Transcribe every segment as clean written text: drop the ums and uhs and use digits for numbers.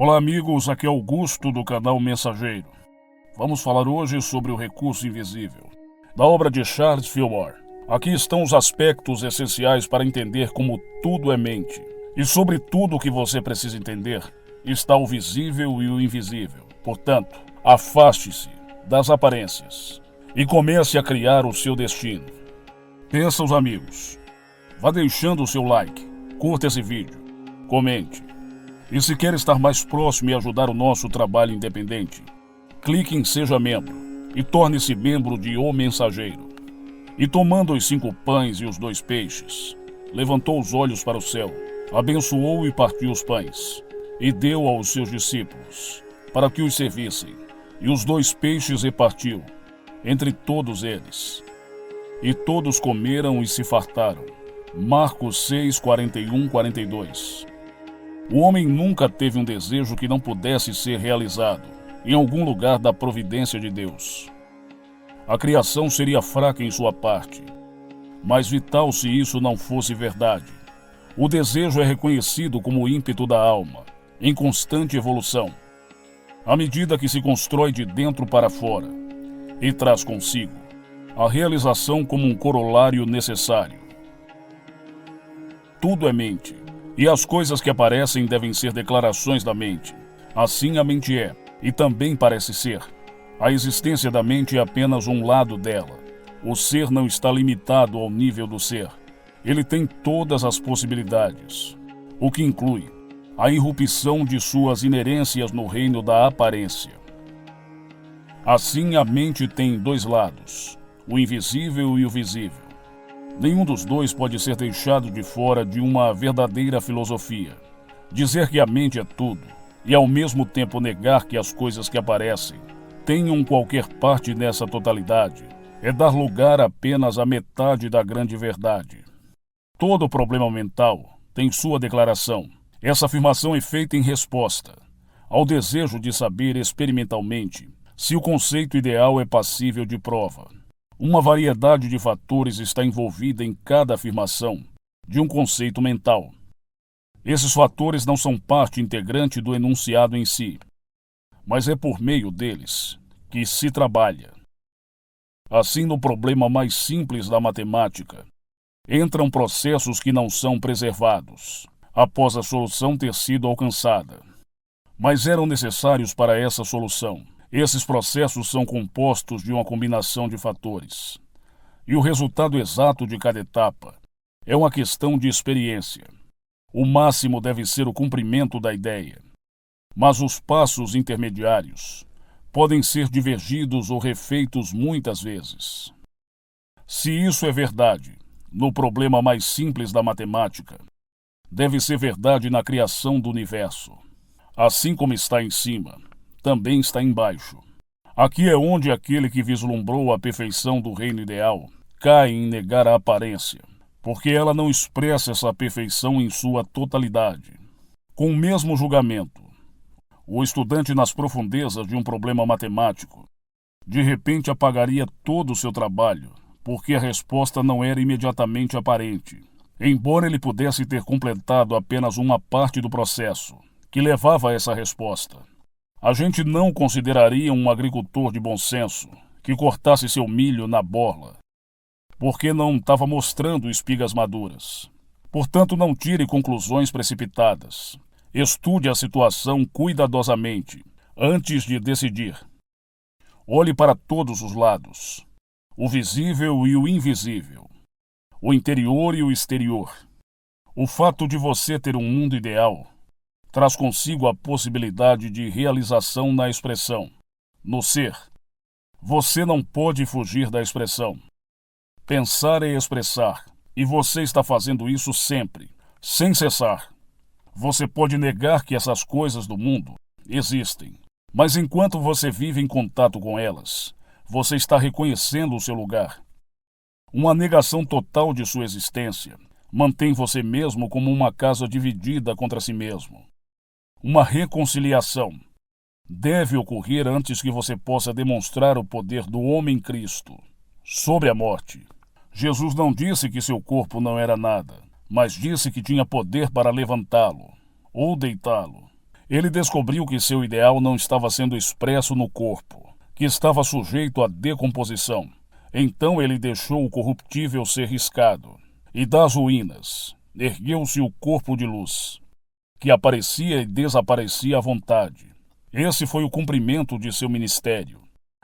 Olá amigos, aqui é Augusto do canal Mensageiro. Vamos falar hoje sobre o recurso invisível, da obra de Charles Fillmore. Aqui estão os aspectos essenciais para entender como tudo é mente. E sobre tudo o que você precisa entender, está o visível e o invisível. Portanto, afaste-se das aparências e comece a criar o seu destino. Pensa os amigos. Vá deixando o seu like, curta esse vídeo, comente. E se quer estar mais próximo e ajudar o nosso trabalho independente, clique em Seja Membro e torne-se membro de O Mensageiro. E tomando os 5 pães e os 2 peixes, levantou os olhos para o céu, abençoou e partiu os pães, e deu aos seus discípulos, para que os servissem. E os 2 peixes repartiu entre todos eles. E todos comeram e se fartaram. Marcos 6, 41, 42. O homem nunca teve um desejo que não pudesse ser realizado em algum lugar da providência de Deus. A criação seria fraca em sua parte, mas vital se isso não fosse verdade. O desejo é reconhecido como o ímpeto da alma, em constante evolução, à medida que se constrói de dentro para fora, e traz consigo a realização como um corolário necessário. Tudo é mente. E as coisas que aparecem devem ser declarações da mente. Assim a mente é, e também parece ser. A existência da mente é apenas um lado dela. O ser não está limitado ao nível do ser. Ele tem todas as possibilidades, o que inclui a irrupção de suas inerências no reino da aparência. Assim a mente tem 2 lados, o invisível e o visível. Nenhum dos 2 pode ser deixado de fora de uma verdadeira filosofia. Dizer que a mente é tudo, e ao mesmo tempo negar que as coisas que aparecem tenham qualquer parte nessa totalidade, é dar lugar apenas à metade da grande verdade. Todo problema mental tem sua declaração. Essa afirmação é feita em resposta ao desejo de saber experimentalmente se o conceito ideal é passível de prova. Uma variedade de fatores está envolvida em cada afirmação de um conceito mental. Esses fatores não são parte integrante do enunciado em si, mas é por meio deles que se trabalha. Assim, no problema mais simples da matemática, entram processos que não são preservados, após a solução ter sido alcançada, mas eram necessários para essa solução. Esses processos são compostos de uma combinação de fatores, e o resultado exato de cada etapa é uma questão de experiência. O máximo deve ser o cumprimento da ideia, mas os passos intermediários podem ser divergidos ou refeitos muitas vezes. Se isso é verdade no problema mais simples da matemática, deve ser verdade na criação do universo. Assim como está em cima, também está embaixo. Aqui é onde aquele que vislumbrou a perfeição do reino ideal cai em negar a aparência, porque ela não expressa essa perfeição em sua totalidade. Com o mesmo julgamento, o estudante nas profundezas de um problema matemático, de repente apagaria todo o seu trabalho, porque a resposta não era imediatamente aparente, embora ele pudesse ter completado apenas uma parte do processo que levava a essa resposta. A gente não consideraria um agricultor de bom senso que cortasse seu milho na borla, porque não estava mostrando espigas maduras. Portanto, não tire conclusões precipitadas. Estude a situação cuidadosamente antes de decidir. Olhe para todos os lados, o visível e o invisível, o interior e o exterior. O fato de você ter um mundo ideal traz consigo a possibilidade de realização na expressão, no ser. Você não pode fugir da expressão. Pensar é expressar, e você está fazendo isso sempre, sem cessar. Você pode negar que essas coisas do mundo existem, mas enquanto você vive em contato com elas, você está reconhecendo o seu lugar. Uma negação total de sua existência mantém você mesmo como uma casa dividida contra si mesmo. Uma reconciliação deve ocorrer antes que você possa demonstrar o poder do homem Cristo sobre a morte. Jesus não disse que seu corpo não era nada, mas disse que tinha poder para levantá-lo ou deitá-lo. Ele descobriu que seu ideal não estava sendo expresso no corpo, que estava sujeito à decomposição. Então ele deixou o corruptível ser riscado, e das ruínas ergueu-se o corpo de luz, que aparecia e desaparecia à vontade. Esse foi o cumprimento de seu ministério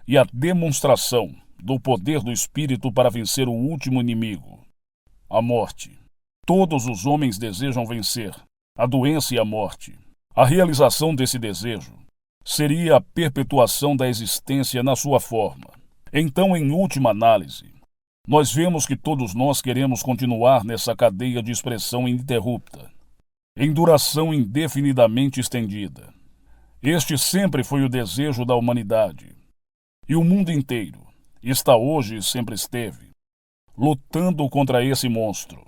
e a demonstração do poder do Espírito para vencer o último inimigo, a morte. Todos os homens desejam vencer a doença e a morte. A realização desse desejo seria a perpetuação da existência na sua forma. Então, em última análise, nós vemos que todos nós queremos continuar nessa cadeia de expressão ininterrupta, em duração indefinidamente estendida. Este sempre foi o desejo da humanidade. E o mundo inteiro está hoje e sempre esteve lutando contra esse monstro.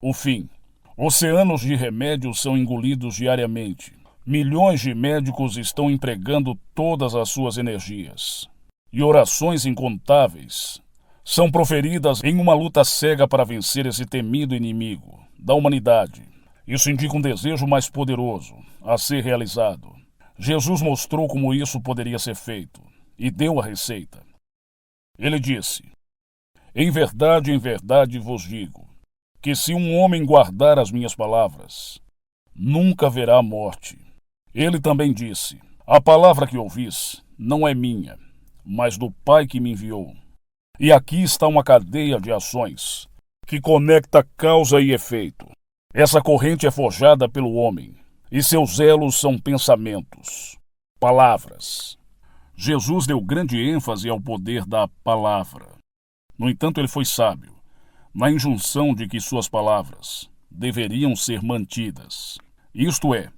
O fim. Oceanos de remédios são engolidos diariamente. Milhões de médicos estão empregando todas as suas energias. E orações incontáveis são proferidas em uma luta cega para vencer esse temido inimigo da humanidade. Isso indica um desejo mais poderoso a ser realizado. Jesus mostrou como isso poderia ser feito e deu a receita. Ele disse: em verdade vos digo, que se um homem guardar as minhas palavras, nunca verá morte. Ele também disse: a palavra que ouvis não é minha, mas do Pai que me enviou. E aqui está uma cadeia de ações que conecta causa e efeito. Essa corrente é forjada pelo homem, e seus elos são pensamentos, palavras. Jesus deu grande ênfase ao poder da palavra. No entanto, ele foi sábio na injunção de que suas palavras deveriam ser mantidas. Isto é,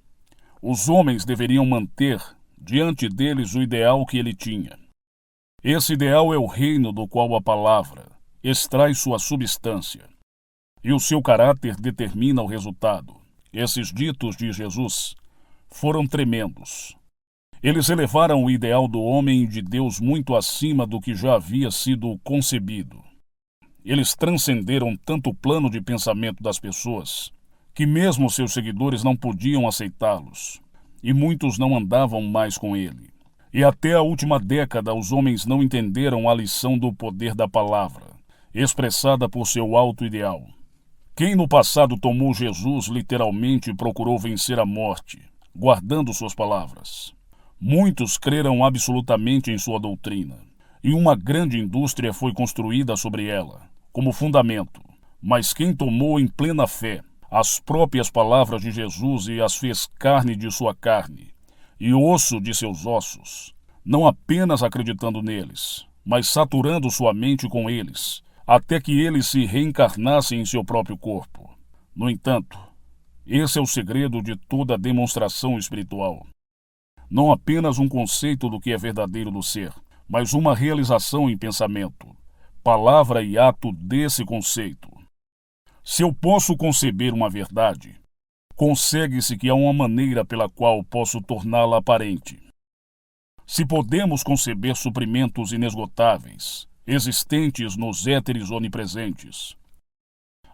os homens deveriam manter diante deles o ideal que ele tinha. Esse ideal é o reino do qual a palavra extrai sua substância, e o seu caráter determina o resultado. Esses ditos de Jesus foram tremendos. Eles elevaram o ideal do homem e de Deus muito acima do que já havia sido concebido. Eles transcenderam tanto o plano de pensamento das pessoas, que mesmo seus seguidores não podiam aceitá-los, e muitos não andavam mais com ele. E até a última década os homens não entenderam a lição do poder da palavra, expressada por seu alto ideal. Quem no passado tomou Jesus literalmente procurou vencer a morte, guardando suas palavras. Muitos creram absolutamente em sua doutrina, e uma grande indústria foi construída sobre ela, como fundamento. Mas quem tomou em plena fé as próprias palavras de Jesus e as fez carne de sua carne, e osso de seus ossos, não apenas acreditando neles, mas saturando sua mente com eles, até que eles se reencarnassem em seu próprio corpo. No entanto, esse é o segredo de toda a demonstração espiritual. Não apenas um conceito do que é verdadeiro do ser, mas uma realização em pensamento, palavra e ato desse conceito. Se eu posso conceber uma verdade, consegue-se que há uma maneira pela qual posso torná-la aparente. Se podemos conceber suprimentos inesgotáveis, existentes nos éteres onipresentes,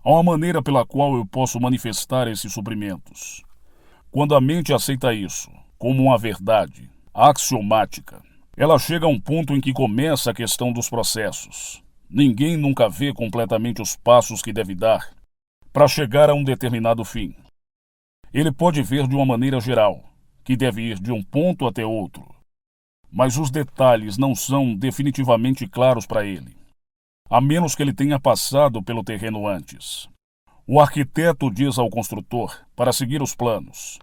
há uma maneira pela qual eu posso manifestar esses suprimentos. Quando a mente aceita isso como uma verdade axiomática, ela chega a um ponto em que começa a questão dos processos. Ninguém nunca vê completamente os passos que deve dar para chegar a um determinado fim. Ele pode ver de uma maneira geral, que deve ir de um ponto até outro, mas os detalhes não são definitivamente claros para ele, a menos que ele tenha passado pelo terreno antes. O arquiteto diz ao construtor para seguir os planos.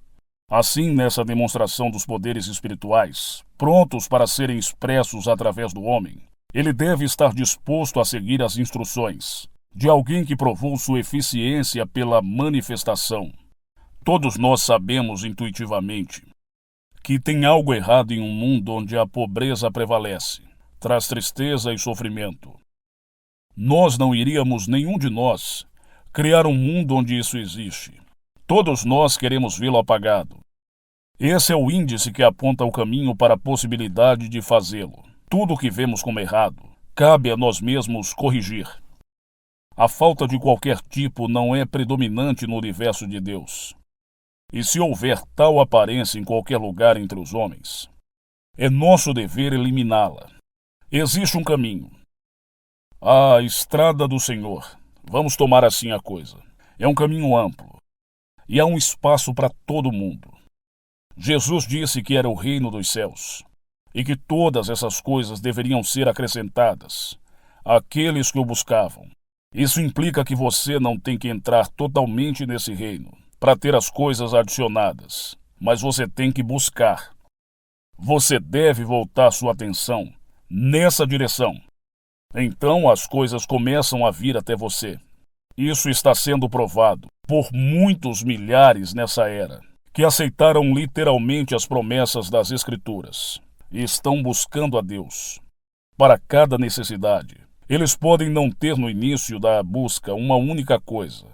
Assim, nessa demonstração dos poderes espirituais, prontos para serem expressos através do homem, ele deve estar disposto a seguir as instruções de alguém que provou sua eficiência pela manifestação. Todos nós sabemos intuitivamente que tem algo errado em um mundo onde a pobreza prevalece, traz tristeza e sofrimento. Nós não iríamos, nenhum de nós, criar um mundo onde isso existe. Todos nós queremos vê-lo apagado. Esse é o índice que aponta o caminho para a possibilidade de fazê-lo. Tudo o que vemos como errado, cabe a nós mesmos corrigir. A falta de qualquer tipo não é predominante no universo de Deus. E se houver tal aparência em qualquer lugar entre os homens, é nosso dever eliminá-la. Existe um caminho. A estrada do Senhor. Vamos tomar assim a coisa. É um caminho amplo. E há um espaço para todo mundo. Jesus disse que era o reino dos céus. E que todas essas coisas deveriam ser acrescentadas àqueles que o buscavam. Isso implica que você não tem que entrar totalmente nesse reino para ter as coisas adicionadas, mas você tem que buscar. Você deve voltar sua atenção nessa direção. Então as coisas começam a vir até você. Isso está sendo provado por muitos milhares nessa era, que aceitaram literalmente as promessas das Escrituras e estão buscando a Deus para cada necessidade. Eles podem não ter no início da busca uma única coisa,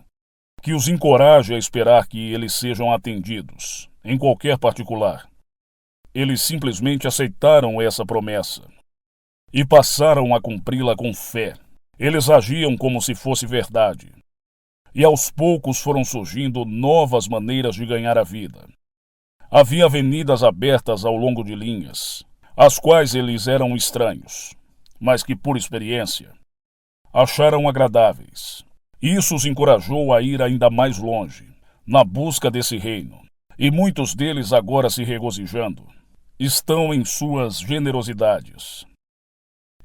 que os encoraje a esperar que eles sejam atendidos, em qualquer particular. Eles simplesmente aceitaram essa promessa e passaram a cumpri-la com fé. Eles agiam como se fosse verdade. E aos poucos foram surgindo novas maneiras de ganhar a vida. Havia avenidas abertas ao longo de linhas, às quais eles eram estranhos, mas que, por experiência, acharam agradáveis. Isso os encorajou a ir ainda mais longe, na busca desse reino. E muitos deles, agora se regozijando, estão em suas generosidades.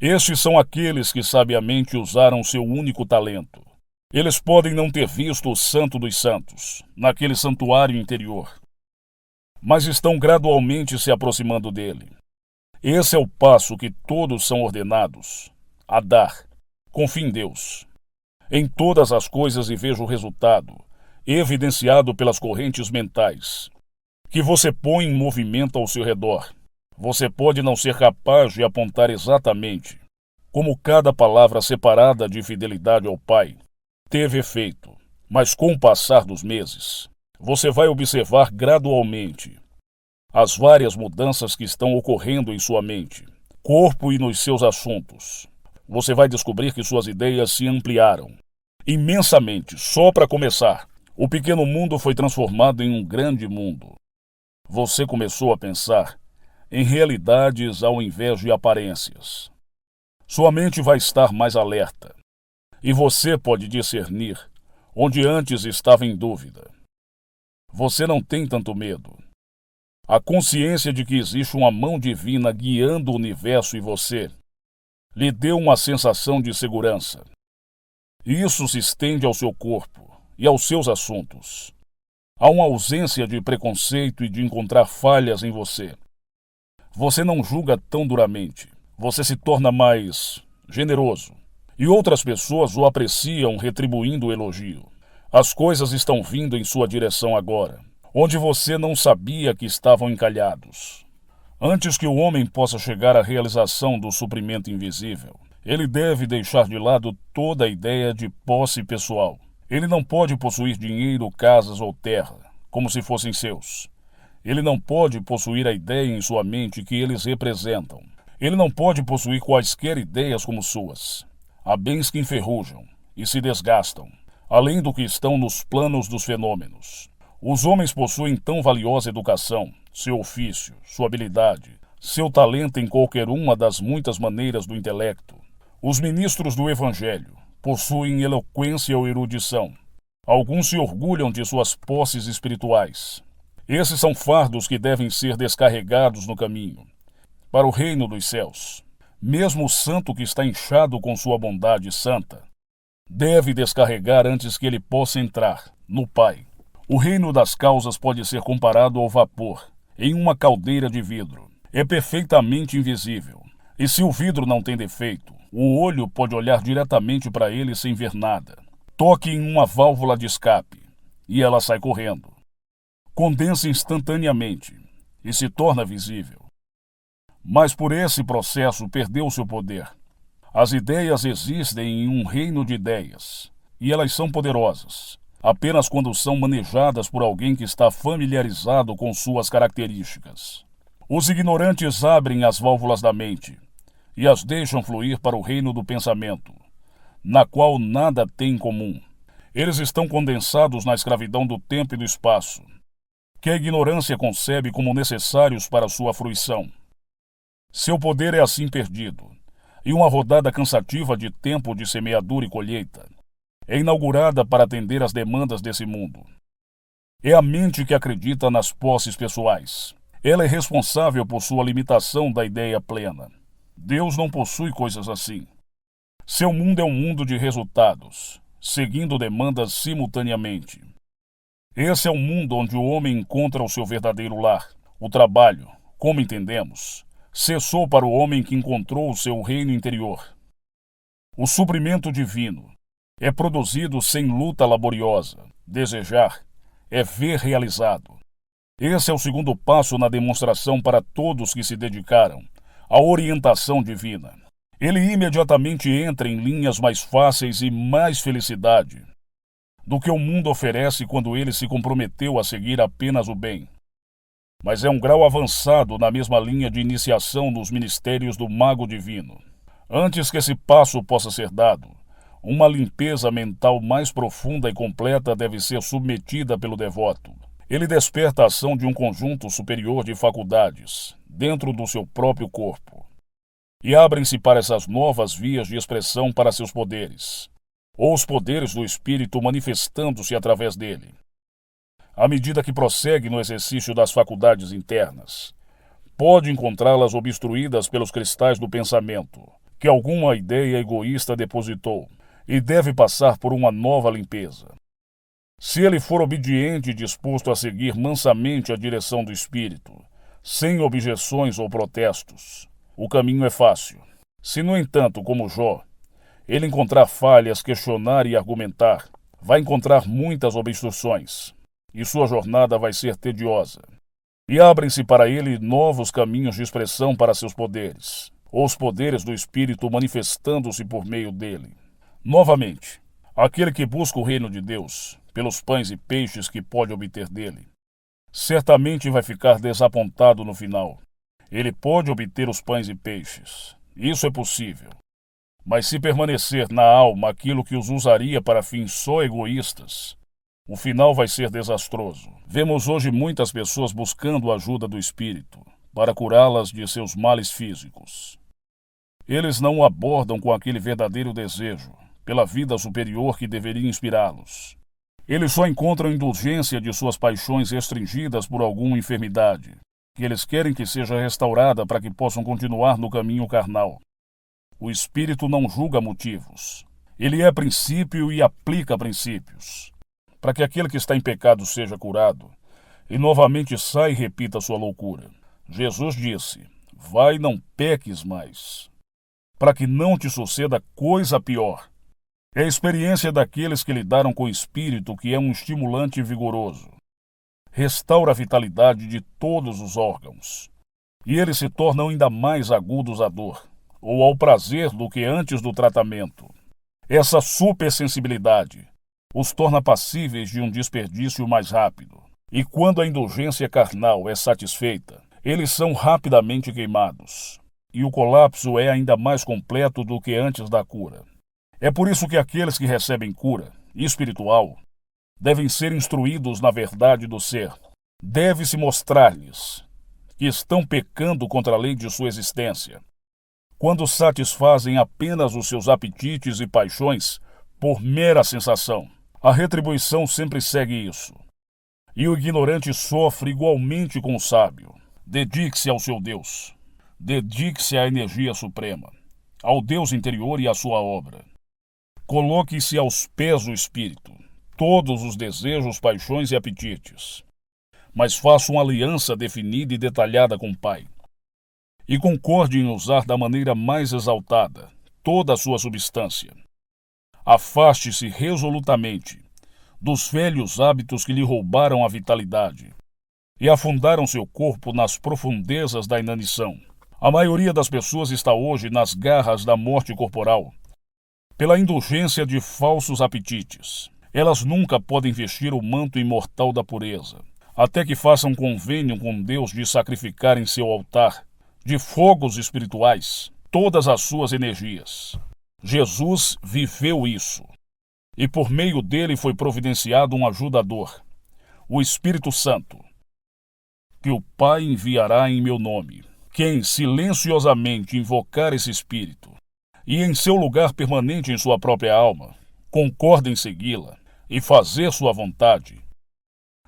Estes são aqueles que sabiamente usaram seu único talento. Eles podem não ter visto o Santo dos Santos, naquele santuário interior, mas estão gradualmente se aproximando dele. Esse é o passo que todos são ordenados a dar. Confie em Deus, em todas as coisas, e veja o resultado, evidenciado pelas correntes mentais, que você põe em movimento ao seu redor. Você pode não ser capaz de apontar exatamente como cada palavra separada de fidelidade ao Pai teve efeito, mas com o passar dos meses, você vai observar gradualmente as várias mudanças que estão ocorrendo em sua mente, corpo e nos seus assuntos. Você vai descobrir que suas ideias se ampliaram imensamente. Só para começar, o pequeno mundo foi transformado em um grande mundo. Você começou a pensar em realidades ao invés de aparências. Sua mente vai estar mais alerta, e você pode discernir onde antes estava em dúvida. Você não tem tanto medo. A consciência de que existe uma mão divina guiando o universo e você lhe deu uma sensação de segurança. Isso se estende ao seu corpo e aos seus assuntos. Há uma ausência de preconceito e de encontrar falhas em você. Você não julga tão duramente. Você se torna mais generoso. E outras pessoas o apreciam, retribuindo o elogio. As coisas estão vindo em sua direção agora, onde você não sabia que estavam encalhados. Antes que o homem possa chegar à realização do suprimento invisível, ele deve deixar de lado toda a ideia de posse pessoal. Ele não pode possuir dinheiro, casas ou terra, como se fossem seus. Ele não pode possuir a ideia em sua mente que eles representam. Ele não pode possuir quaisquer ideias como suas. Há bens que enferrujam e se desgastam, além do que estão nos planos dos fenômenos. Os homens possuem tão valiosa educação, seu ofício, sua habilidade, seu talento em qualquer uma das muitas maneiras do intelecto. Os ministros do Evangelho possuem eloquência ou erudição. Alguns se orgulham de suas posses espirituais. Esses são fardos que devem ser descarregados no caminho para o reino dos céus. Mesmo o santo que está inchado com sua bondade santa deve descarregar antes que ele possa entrar no Pai. O reino das causas pode ser comparado ao vapor em uma caldeira de vidro. É perfeitamente invisível. E se o vidro não tem defeito, o olho pode olhar diretamente para ele sem ver nada. Toque em uma válvula de escape e ela sai correndo. Condensa instantaneamente e se torna visível. Mas por esse processo perdeu seu poder. As ideias existem em um reino de ideias, e elas são poderosas apenas quando são manejadas por alguém que está familiarizado com suas características. Os ignorantes abrem as válvulas da mente e as deixam fluir para o reino do pensamento, na qual nada tem em comum. Eles estão condensados na escravidão do tempo e do espaço. que a ignorância concebe como necessários para sua fruição. Seu poder é assim perdido, e uma rodada cansativa de tempo de semeadura e colheita é inaugurada para atender às demandas desse mundo. É a mente que acredita nas posses pessoais. Ela é responsável por sua limitação da ideia plena. Deus não possui coisas assim. Seu mundo é um mundo de resultados, seguindo demandas simultaneamente. Esse é o mundo onde o homem encontra o seu verdadeiro lar. O trabalho, como entendemos, cessou para o homem que encontrou o seu reino interior. O suprimento divino é produzido sem luta laboriosa. Desejar é ver realizado. Esse é o segundo passo na demonstração para todos que se dedicaram à orientação divina. Ele imediatamente entra em linhas mais fáceis e mais felicidade do que o mundo oferece quando ele se comprometeu a seguir apenas o bem. Mas é um grau avançado na mesma linha de iniciação nos ministérios do mago divino. Antes que esse passo possa ser dado, uma limpeza mental mais profunda e completa deve ser submetida pelo devoto. Ele desperta a ação de um conjunto superior de faculdades dentro do seu próprio corpo e abrem-se para essas novas vias de expressão para seus poderes, ou os poderes do espírito manifestando-se através dele. À medida que prossegue no exercício das faculdades internas, pode encontrá-las obstruídas pelos cristais do pensamento que alguma ideia egoísta depositou e deve passar por uma nova limpeza. Se ele for obediente e disposto a seguir mansamente a direção do Espírito, sem objeções ou protestos, o caminho é fácil. Se, no entanto, como Jó, ele encontrar falhas, questionar e argumentar, vai encontrar muitas obstruções, e sua jornada vai ser tediosa. E abrem-se para ele novos caminhos de expressão para seus poderes, ou os poderes do Espírito manifestando-se por meio dele. Novamente, aquele que busca o reino de Deus, pelos pães e peixes que pode obter dele, certamente vai ficar desapontado no final. Ele pode obter os pães e peixes, isso é possível. Mas se permanecer na alma aquilo que os usaria para fins só egoístas, o final vai ser desastroso. Vemos hoje muitas pessoas buscando a ajuda do Espírito para curá-las de seus males físicos. Eles não o abordam com aquele verdadeiro desejo pela vida superior que deveria inspirá-los. Eles só encontram indulgência de suas paixões restringidas por alguma enfermidade, que eles querem que seja restaurada para que possam continuar no caminho carnal. O Espírito não julga motivos. Ele é princípio e aplica princípios, para que aquele que está em pecado seja curado, e novamente saia e repita sua loucura. Jesus disse: vai, não peques mais, para que não te suceda coisa pior. É a experiência daqueles que lidaram com o Espírito que é um estimulante vigoroso. Restaura a vitalidade de todos os órgãos, e eles se tornam ainda mais agudos à dor, ou ao prazer do que antes do tratamento. Essa supersensibilidade os torna passíveis de um desperdício mais rápido, e quando a indulgência carnal é satisfeita, eles são rapidamente queimados, e o colapso é ainda mais completo do que antes da cura. É por isso que aqueles que recebem cura espiritual devem ser instruídos na verdade do ser. Deve-se mostrar-lhes que estão pecando contra a lei de sua existência, quando satisfazem apenas os seus apetites e paixões por mera sensação. A retribuição sempre segue isso. E o ignorante sofre igualmente com o sábio. Dedique-se ao seu Deus. Dedique-se à energia suprema, ao Deus interior e à sua obra. Coloque-se aos pés do Espírito, todos os desejos, paixões e apetites. Mas faça uma aliança definida e detalhada com o Pai. E concorde em usar da maneira mais exaltada toda a sua substância. Afaste-se resolutamente dos velhos hábitos que lhe roubaram a vitalidade e afundaram seu corpo nas profundezas da inanição. A maioria das pessoas está hoje nas garras da morte corporal, pela indulgência de falsos apetites. Elas nunca podem vestir o manto imortal da pureza, até que façam convênio com Deus de sacrificar em seu altar, de fogos espirituais, todas as suas energias. Jesus viveu isso, e por meio dele foi providenciado um ajudador, o Espírito Santo, que o Pai enviará em meu nome. Quem silenciosamente invocar esse Espírito e em seu lugar permanente em sua própria alma, concorda em segui-la e fazer sua vontade,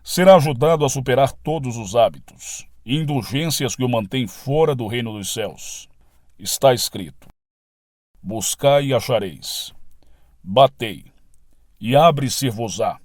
será ajudado a superar todos os hábitos e indulgências que o mantêm fora do reino dos céus. Está escrito: buscai e achareis, batei, e abre-se-vos-á.